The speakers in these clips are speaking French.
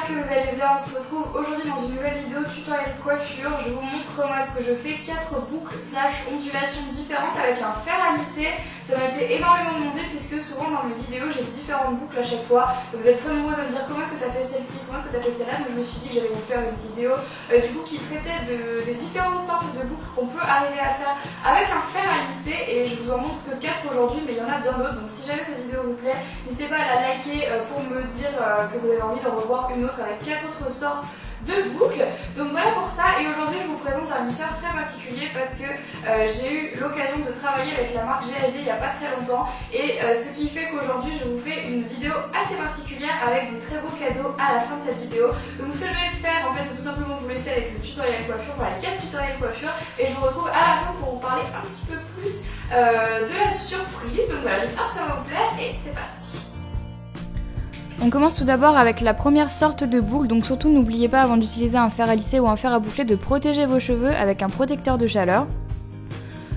j'espère que vous allez bien. On se retrouve aujourd'hui dans une nouvelle vidéo tutoriel coiffure. Je vous montre comment est-ce que je fais 4 boucles / ondulations différentes avec un fer à lisser. Ça m'a été énormément demandé puisque souvent dans mes vidéos j'ai différentes boucles à chaque fois. Vous êtes très nombreux à me dire comment est-ce que tu as fait celle-ci, comment est-ce que tu as fait celle-là. Donc je me suis dit que j'allais vous faire une vidéo du coup qui traitait des différentes sortes de boucles qu'on peut arriver à faire avec un fer à lisser. Et je vous en montre que 4 aujourd'hui, mais il y en a bien d'autres. Donc si jamais cette vidéo vous plaît, n'hésitez pas à la liker pour me dire que vous avez envie de revoir une autre avec 4 autres sortes de boucles. Donc voilà pour ça, et aujourd'hui je vous présente un lisseur très particulier parce que j'ai eu l'occasion de travailler avec la marque GHD il n'y a pas très longtemps, et ce qui fait qu'aujourd'hui je vous fais une vidéo assez particulière avec des très beaux cadeaux à la fin de cette vidéo. Donc ce que je vais faire en fait, c'est tout simplement vous laisser avec le tutoriel coiffure, voilà 4 tutoriels coiffure, et je vous retrouve à la fin pour vous parler un petit peu plus de la surprise. Donc voilà, j'espère que ça va vous plaire et c'est parti. On commence tout d'abord avec la première sorte de boucle, donc surtout n'oubliez pas avant d'utiliser un fer à lisser ou un fer à boucler de protéger vos cheveux avec un protecteur de chaleur.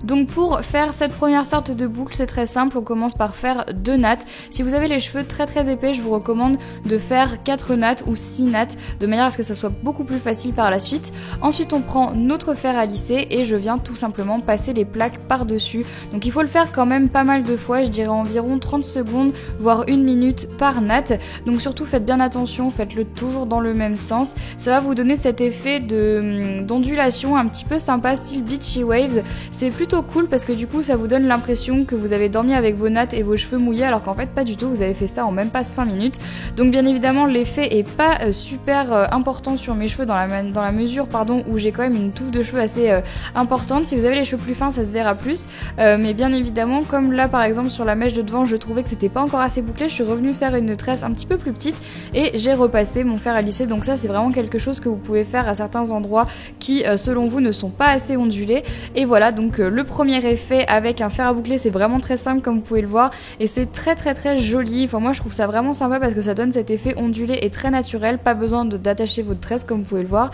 Donc pour faire cette première sorte de boucle, c'est très simple, on commence par faire 2 nattes. Si vous avez les cheveux très épais, je vous recommande de faire 4 nattes ou 6 nattes, de manière à ce que ça soit beaucoup plus facile par la suite. Ensuite on prend notre fer à lisser et je viens tout simplement passer les plaques par-dessus. Donc il faut le faire quand même pas mal de fois, je dirais environ 30 secondes, voire 1 minute par natte. Donc surtout faites bien attention, faites-le toujours dans le même sens. Ça va vous donner cet effet d'ondulation un petit peu sympa, style beachy waves. C'est plutôt cool parce que du coup ça vous donne l'impression que vous avez dormi avec vos nattes et vos cheveux mouillés, alors qu'en fait pas du tout, vous avez fait ça en même pas 5 minutes. Donc bien évidemment l'effet est pas super important sur mes cheveux dans la mesure où j'ai quand même une touffe de cheveux assez importante. Si vous avez les cheveux plus fins ça se verra plus, mais bien évidemment comme là par exemple sur la mèche de devant je trouvais que c'était pas encore assez bouclé, je suis revenue faire une tresse un petit peu plus petite et j'ai repassé mon fer à lisser. Donc ça c'est vraiment quelque chose que vous pouvez faire à certains endroits qui selon vous ne sont pas assez ondulés. Et voilà, donc le premier effet avec un fer à boucler, c'est vraiment très simple comme vous pouvez le voir, et c'est très joli. Enfin moi je trouve ça vraiment sympa parce que ça donne cet effet ondulé et très naturel, pas besoin d'attacher votre tresse comme vous pouvez le voir.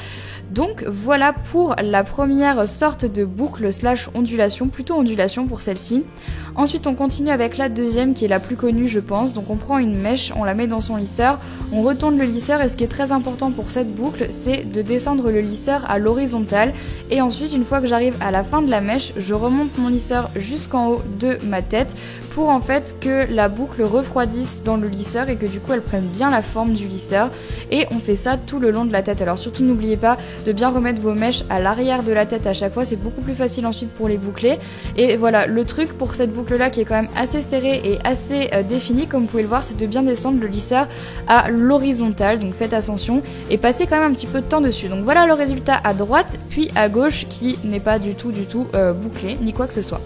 Donc voilà pour la première sorte de boucle / ondulation, plutôt ondulation pour celle-ci. Ensuite on continue avec la deuxième qui est la plus connue je pense. Donc on prend une mèche, on la met dans son lisseur, on retourne le lisseur, et ce qui est très important pour cette boucle c'est de descendre le lisseur à l'horizontale, et ensuite une fois que j'arrive à la fin de la mèche, je remonte mon lisseur jusqu'en haut de ma tête pour en fait que la boucle refroidisse dans le lisseur et que du coup elle prenne bien la forme du lisseur, et on fait ça tout le long de la tête. Alors surtout n'oubliez pas de bien remettre vos mèches à l'arrière de la tête à chaque fois, c'est beaucoup plus facile ensuite pour les boucler. Et voilà, le truc pour cette boucle là qui est quand même assez serrée et assez définie comme vous pouvez le voir, c'est de bien descendre le lisseur à l'horizontale, donc faites attention et passez quand même un petit peu de temps dessus. Donc voilà le résultat à droite puis à gauche qui n'est pas du tout bouclé ni quoi que ce soit.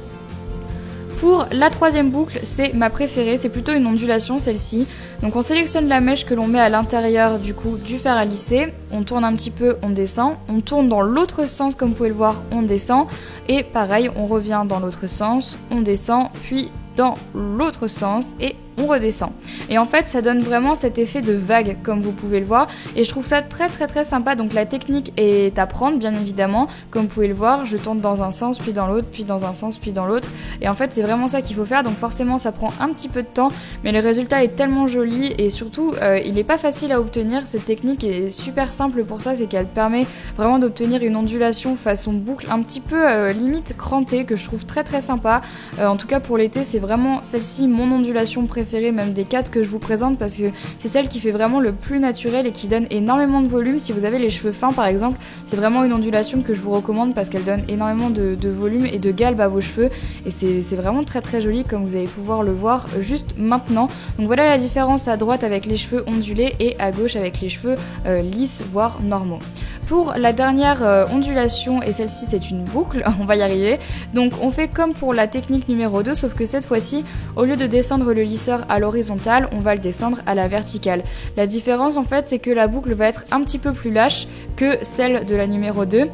Pour la troisième boucle, c'est ma préférée, c'est plutôt une ondulation celle-ci. Donc on sélectionne la mèche que l'on met à l'intérieur du fer à lisser, on tourne un petit peu, on descend, on tourne dans l'autre sens comme vous pouvez le voir, on descend, et pareil on revient dans l'autre sens, on descend, puis dans l'autre sens et on redescend. Et en fait ça donne vraiment cet effet de vague comme vous pouvez le voir, et je trouve ça très sympa. Donc la technique est à prendre bien évidemment, comme vous pouvez le voir, je tourne dans un sens puis dans l'autre, puis dans un sens puis dans l'autre, et en fait c'est vraiment ça qu'il faut faire. Donc forcément ça prend un petit peu de temps, mais le résultat est tellement joli, et surtout il est pas facile à obtenir. Cette technique est super simple pour ça, c'est qu'elle permet vraiment d'obtenir une ondulation façon boucle un petit peu limite crantée, que je trouve très sympa. En tout cas pour l'été c'est vraiment celle-ci mon ondulation préférée, même des 4 que je vous présente, parce que c'est celle qui fait vraiment le plus naturel et qui donne énormément de volume. Si vous avez les cheveux fins par exemple, c'est vraiment une ondulation que je vous recommande parce qu'elle donne énormément de volume et de galbe à vos cheveux, et c'est vraiment très joli comme vous allez pouvoir le voir juste maintenant. Donc voilà la différence à droite avec les cheveux ondulés et à gauche avec les cheveux lisses voire normaux. Pour la dernière ondulation, et celle-ci c'est une boucle, on va y arriver. Donc on fait comme pour la technique numéro 2, sauf que cette fois-ci, au lieu de descendre le lisseur à l'horizontale, on va le descendre à la verticale. La différence en fait c'est que la boucle va être un petit peu plus lâche que celle de la numéro 2.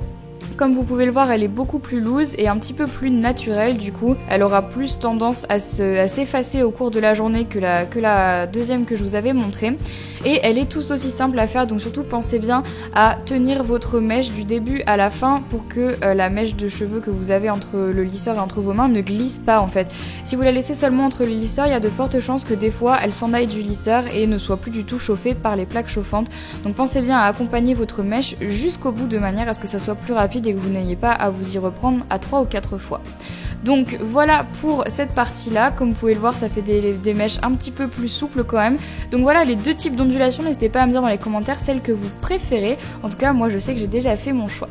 Comme vous pouvez le voir, elle est beaucoup plus loose et un petit peu plus naturelle, du coup elle aura plus tendance à s'effacer au cours de la journée que la deuxième que je vous avais montrée. Et elle est tout aussi simple à faire, donc surtout pensez bien à tenir votre mèche du début à la fin pour que la mèche de cheveux que vous avez entre le lisseur et entre vos mains ne glisse pas en fait. Si vous la laissez seulement entre les lisseurs, il y a de fortes chances que des fois elle s'en aille du lisseur et ne soit plus du tout chauffée par les plaques chauffantes. Donc pensez bien à accompagner votre mèche jusqu'au bout de manière à ce que ça soit plus rapide et que vous n'ayez pas à vous y reprendre à 3 ou 4 fois. Donc voilà pour cette partie là, comme vous pouvez le voir ça fait des mèches un petit peu plus souples quand même. Donc voilà les deux types d'ondulation, n'hésitez pas à me dire dans les commentaires celle que vous préférez. En tout cas moi je sais que j'ai déjà fait mon choix.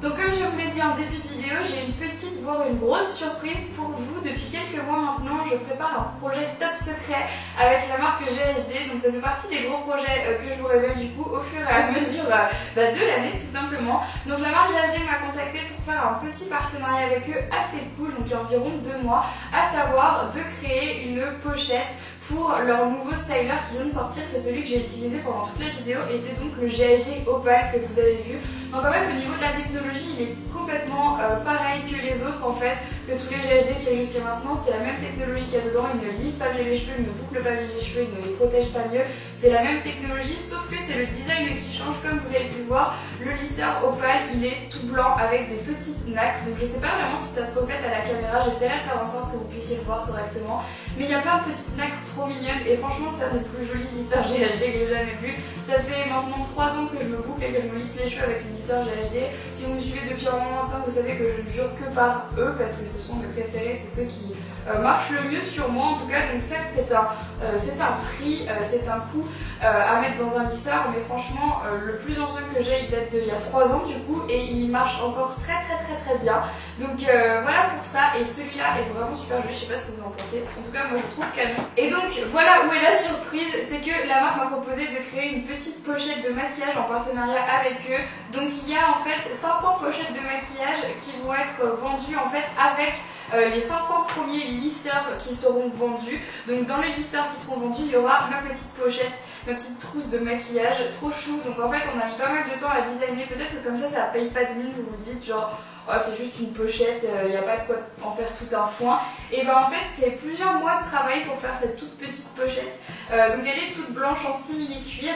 Donc comme je vous l'ai dit en début de vidéo, j'ai une petite voire une grosse surprise pour vous. Depuis quelques mois maintenant, je prépare un projet top secret avec la marque GHD. Donc ça fait partie des gros projets que je vous révèle du coup au fur et à mesure de l'année tout simplement. Donc la marque GHD m'a contacté pour faire un petit partenariat avec eux assez cool, donc il y a environ 2 mois, à savoir de créer une pochette pour leur nouveau styler qui vient de sortir. C'est celui que j'ai utilisé pendant toute la vidéo et c'est donc le GHD Opal que vous avez vu. Donc en fait au niveau de la technologie il est complètement pareil que les autres en fait, que tous les GHD qu'il y a jusqu'à maintenant. C'est la même technologie qu'il y a dedans, ils ne lissent pas mieux les cheveux, ils ne bouclent pas mieux les cheveux, ils ne les protègent pas mieux. C'est la même technologie sauf que c'est le design qui change. Comme vous avez pu le voir, le lisseur Opal il est tout blanc avec des petites nacres. Donc je sais pas vraiment si ça se reflète à la caméra, j'essaierai de faire en sorte que vous puissiez le voir correctement. Mais il y a plein de petites nacres trop mignonnes et franchement c'est un des plus jolis lisseurs GHD que j'ai jamais vu. Ça fait maintenant 3 ans que je me boucle et que je me lisse les cheveux avec les lisseurs GHD. Si vous me suivez depuis un moment maintenant, vous savez que je ne jure que par eux parce que ce sont mes préférés, c'est ceux qui marchent le mieux sur moi en tout cas. Donc certes c'est un prix, c'est un coût à mettre dans un lisseur, mais franchement le plus ancien que j'ai il date d'il y a 3 ans du coup et il marche encore très bien. Donc voilà pour ça, et celui-là est vraiment super joli, je sais pas ce que vous en pensez, en tout cas moi je le trouve canon. Et donc voilà où est la surprise, c'est que la marque m'a proposé de créer une petite pochette de maquillage en partenariat avec eux. Donc il y a en fait 500 pochettes de maquillage qui vont être vendues en fait avec les 500 premiers lisseurs qui seront vendus. Donc dans les lisseurs qui seront vendus, il y aura ma petite pochette, ma petite trousse de maquillage, trop chou. Donc en fait on a mis pas mal de temps à la designer, peut-être que comme ça paye pas de mine, vous vous dites genre oh, c'est juste une pochette, il n'y a pas de quoi en faire tout un foin. Et ben en fait c'est plusieurs mois de travail pour faire cette toute petite pochette. Donc elle est toute blanche en simili cuir.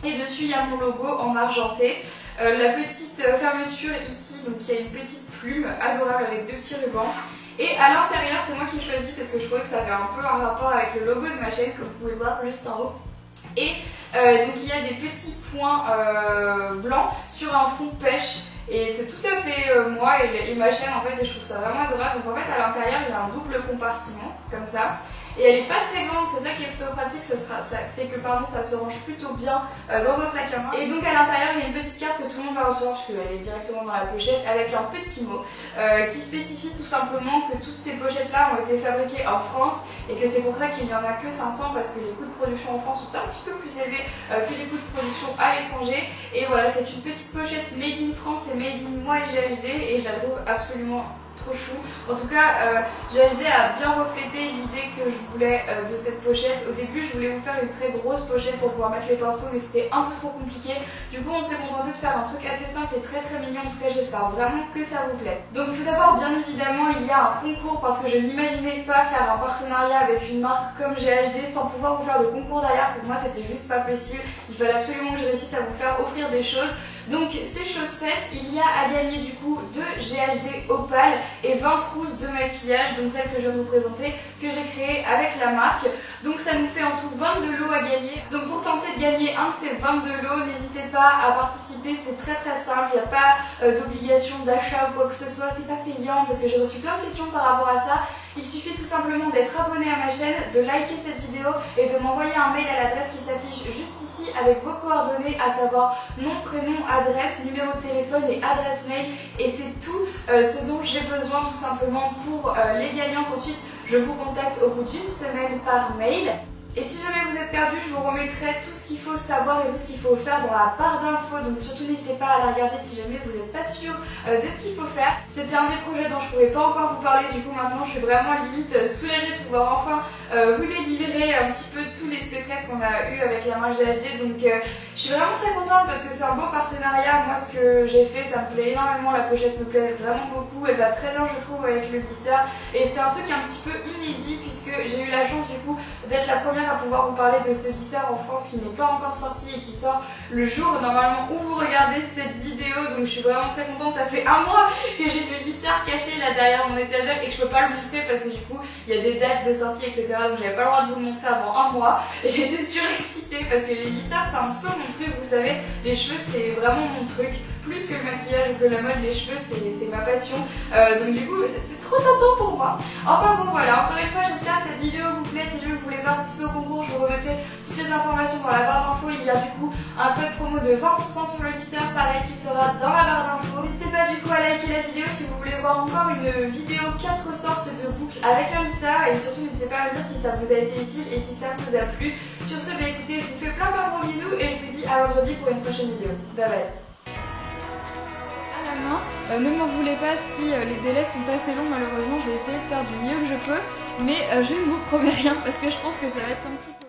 Et dessus il y a mon logo en argenté. La petite fermeture ici, donc il y a une petite plume adorable avec 2 petits rubans. Et à l'intérieur c'est moi qui ai choisi parce que je trouvais que ça avait un peu un rapport avec le logo de ma chaîne que vous pouvez voir juste en haut. Et donc il y a des petits points blancs sur un fond pêche. Et c'est tout à fait moi et ma chaîne en fait, et je trouve ça vraiment adorable. Donc en fait à l'intérieur il y a un double compartiment comme ça. Et elle n'est pas très grande, c'est ça qui est plutôt pratique, c'est que ça se range plutôt bien dans un sac à main. Et donc à l'intérieur il y a une petite carte que tout le monde va recevoir parce qu'elle est directement dans la pochette avec un petit mot qui spécifie tout simplement que toutes ces pochettes là ont été fabriquées en France et que c'est pour ça qu'il n'y en a que 500 parce que les coûts de production en France sont un petit peu plus élevés que les coûts de production à l'étranger. Et voilà, c'est une petite pochette made in France et made in moi et GHD et je la trouve absolument trop chou. En tout cas, GHD a bien reflété l'idée que je voulais de cette pochette. Au début, je voulais vous faire une très grosse pochette pour pouvoir mettre les pinceaux, mais c'était un peu trop compliqué. Du coup, on s'est contenté de faire un truc assez simple et très mignon. En tout cas, j'espère vraiment que ça vous plaît. Donc tout d'abord, bien évidemment, il y a un concours parce que je n'imaginais pas faire un partenariat avec une marque comme GHD sans pouvoir vous faire de concours derrière. Pour moi, c'était juste pas possible. Il fallait absolument que je réussisse à vous faire offrir des choses. Donc ces choses faites, il y a à gagner du coup 2 GHD Opal et 20 trousses de maquillage, donc celles que je viens de vous présenter, que j'ai créées avec la marque. Donc ça nous fait en tout 22 lots à gagner. Donc pour tenter de gagner un de ces 22 lots, n'hésitez pas à participer, c'est très simple, il n'y a pas d'obligation d'achat ou quoi que ce soit, c'est pas payant parce que j'ai reçu plein de questions par rapport à ça. Il suffit tout simplement d'être abonné à ma chaîne, de liker cette vidéo et de m'envoyer un mail à l'adresse qui s'affiche juste ici avec vos coordonnées, à savoir nom, prénom, adresse, numéro de téléphone et adresse mail. Et c'est tout ce dont j'ai besoin tout simplement pour les gagnantes. Ensuite, je vous contacte au bout d'une semaine par mail. Et si jamais vous êtes perdu, je vous remettrai tout ce qu'il faut savoir et tout ce qu'il faut faire dans la barre d'infos. Donc surtout n'hésitez pas à la regarder si jamais vous n'êtes pas sûr de ce qu'il faut faire. C'était un des projets dont je ne pouvais pas encore vous parler. Du coup maintenant je suis vraiment limite soulagée de pouvoir enfin vous délivrer un petit peu tous les secrets qu'on a eu avec la marque GHD. Donc je suis vraiment très contente parce que c'est un beau partenariat. Moi ce que j'ai fait ça me plaît énormément. La pochette me plaît vraiment beaucoup. Elle va très bien je trouve avec le glisseur. Et c'est un truc un petit peu inédit puisque j'ai eu la chance du coup d'être la première à pouvoir vous parler de ce glisseur en France qui n'est pas encore sorti et qui sort le jour normalement où vous regardez cette vidéo. Donc je suis vraiment très contente. Ça fait un mois que j'ai le glisseur caché là derrière mon étagère et que je peux pas le montrer parce que du coup il y a des dates de sortie etc. Donc j'avais pas le droit de vous le montrer avant un mois. J'étais surexcitée parce que les glisseurs c'est un petit peu mon truc. Vous savez, les cheveux c'est vraiment mon truc. Plus que le maquillage ou que la mode, les cheveux c'est ma passion. Donc du coup c'était trop tentant pour moi. Enfin bon voilà, encore une fois j'espère que cette vidéo vous plaît. Si vous voulez participer au concours, je vous remettrai toutes les informations dans la barre d'infos. Il y a du coup un code promo de 20% sur le glisseur, pareil qui sera dans la barre d'infos. N'hésitez pas du coup à liker la vidéo si vous voulez voir encore une vidéo 4 sortes de boucles avec un glisseur. Et surtout n'hésitez pas à me dire si ça vous a été utile et si ça vous a plu. Sur ce, bah écoutez, je vous fais plein de gros bisous et je vous dis à vendredi pour une prochaine vidéo. Bye bye. Ne m'en voulez pas si les délais sont assez longs, malheureusement je vais essayer de faire du mieux que je peux, mais je ne vous promets rien parce que je pense que ça va être un petit peu...